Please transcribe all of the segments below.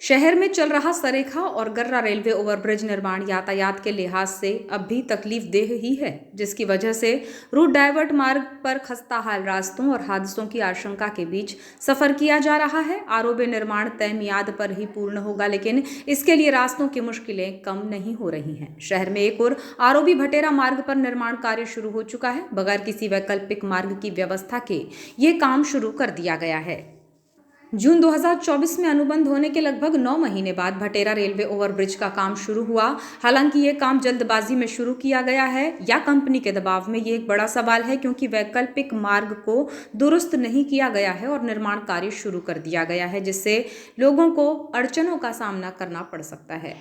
शहर में चल रहा सरेखा और गर्रा रेलवे ओवरब्रिज निर्माण यातायात के लिहाज से अब भी तकलीफदेह ही है, जिसकी वजह से रूट डाइवर्ट मार्ग पर खस्ताहाल रास्तों और हादसों की आशंका के बीच सफर किया जा रहा है। आरओबी निर्माण तय मियाद पर ही पूर्ण होगा, लेकिन इसके लिए रास्तों की मुश्किलें कम नहीं हो रही हैं। शहर में एक और आरओबी भटेरा मार्ग पर निर्माण कार्य शुरू हो चुका है। बगैर किसी वैकल्पिक मार्ग की व्यवस्था के ये काम शुरू कर दिया गया है। जून 2024 में अनुबंध होने के लगभग 9 महीने बाद भटेरा रेलवे ओवरब्रिज का काम शुरू हुआ। हालांकि ये काम जल्दबाजी में शुरू किया गया है या कंपनी के दबाव में, ये एक बड़ा सवाल है, क्योंकि वैकल्पिक मार्ग को दुरुस्त नहीं किया गया है और निर्माण कार्य शुरू कर दिया गया है, जिससे लोगों को अड़चनों का सामना करना पड़ सकता है।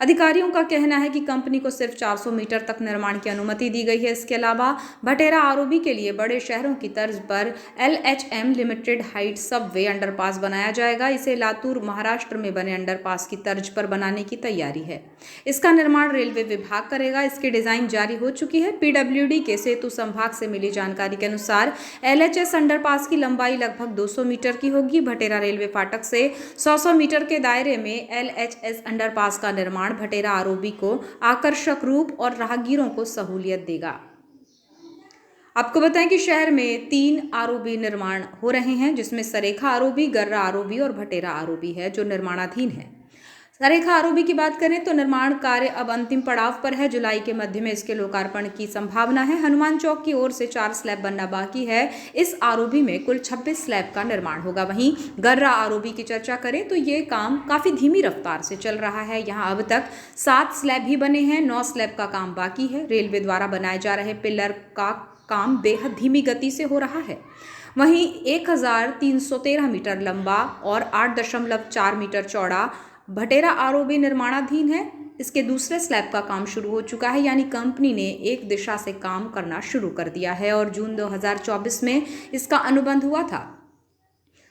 अधिकारियों का कहना है कि कंपनी को सिर्फ 400 मीटर तक निर्माण की अनुमति दी गई है। इसके अलावा भटेरा आरओबी के लिए बड़े शहरों की तर्ज पर LHM limited height Subway underpass बनाया जाएगा। इसे लातूर महाराष्ट्र में बने अंडरपास की तर्ज पर बनाने की तैयारी है। इसका निर्माण रेलवे विभाग करेगा। इसकी डिजाइन जारी हो चुकी है। PWD के सेतु संभाग से मिली जानकारी के अनुसार LHS अंडरपास की लंबाई लगभग 200 मीटर की होगी। भटेरा रेलवे फाटक से 100 मीटर के दायरे में LHS अंडरपास का निर्माण भटेरा आरओबी को आकर्षक रूप और राहगीरों को सहूलियत देगा। आपको बताएं कि शहर में 3 आरओबी निर्माण हो रहे हैं, जिसमें सरेखा आरओबी, गर्रा आरओबी और भटेरा आरओबी है, जो निर्माणाधीन है। सरेखा आरओबी की बात करें तो निर्माण कार्य अब अंतिम पड़ाव पर है। जुलाई के मध्य में इसके लोकार्पण की संभावना है। हनुमान चौक की ओर से 4 स्लैब बनना बाकी है। इस आरओबी में कुल 26 स्लैब का निर्माण होगा। वहीं गर्रा आरओबी की चर्चा करें तो ये काम काफी धीमी रफ्तार से चल रहा है। यहाँ अब तक 7 स्लैब ही बने हैं, 9 स्लैब का काम बाकी है। रेलवे द्वारा बनाए जा रहे पिलर का काम बेहद धीमी गति से हो रहा है। वहीं 1313 मीटर लंबा और 8.4 मीटर चौड़ा भटेरा आरओबी निर्माणाधीन है। इसके दूसरे स्लैब का काम शुरू हो चुका है, यानी कंपनी ने एक दिशा से काम करना शुरू कर दिया है और जून 2024 में इसका अनुबंध हुआ था।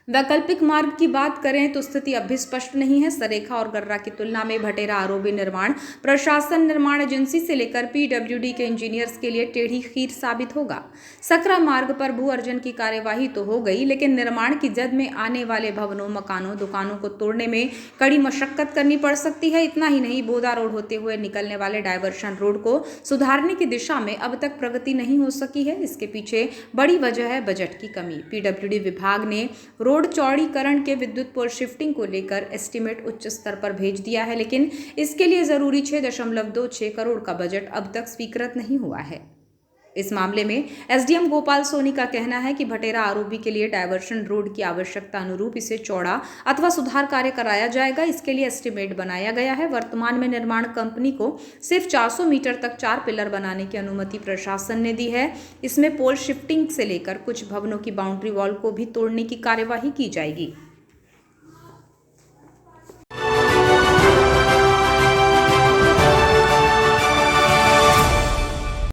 वैकल्पिक मार्ग की बात करें तो स्थिति अब भी स्पष्ट नहीं है। सरेखा और गर्रा की तुलना में भटेरा आरओबी निर्माण प्रशासन निर्माण एजेंसी से लेकर PWD के इंजीनियर्स के लिए टेढ़ी खीर साबित होगा। सकरा मार्ग पर भू अर्जन की कार्यवाही तो हो गई, लेकिन निर्माण की जद में आने वाले भवनों, मकानों, दुकानों को तोड़ने में कड़ी मशक्कत करनी पड़ सकती है। इतना ही नहीं, बोदा रोड होते हुए निकलने वाले डायवर्शन रोड को सुधारने की दिशा में अब तक प्रगति नहीं हो सकी है। इसके पीछे बड़ी वजह है बजट की कमी। PWD विभाग ने रोड चौड़ीकरण के विद्युत पोल शिफ्टिंग को लेकर एस्टीमेट उच्च स्तर पर भेज दिया है, लेकिन इसके लिए जरूरी 6.26 करोड़ का बजट अब तक स्वीकृत नहीं हुआ है। इस मामले में SDM गोपाल सोनी का कहना है कि भटेरा आरओबी के लिए डायवर्शन रोड की आवश्यकता अनुरूप इसे चौड़ा अथवा सुधार कार्य कराया जाएगा। इसके लिए एस्टीमेट बनाया गया है। वर्तमान में निर्माण कंपनी को सिर्फ 400 मीटर तक 4 पिलर बनाने की अनुमति प्रशासन ने दी है। इसमें पोल शिफ्टिंग से लेकर कुछ भवनों की बाउंड्री वॉल को भी तोड़ने की कार्यवाही की जाएगी।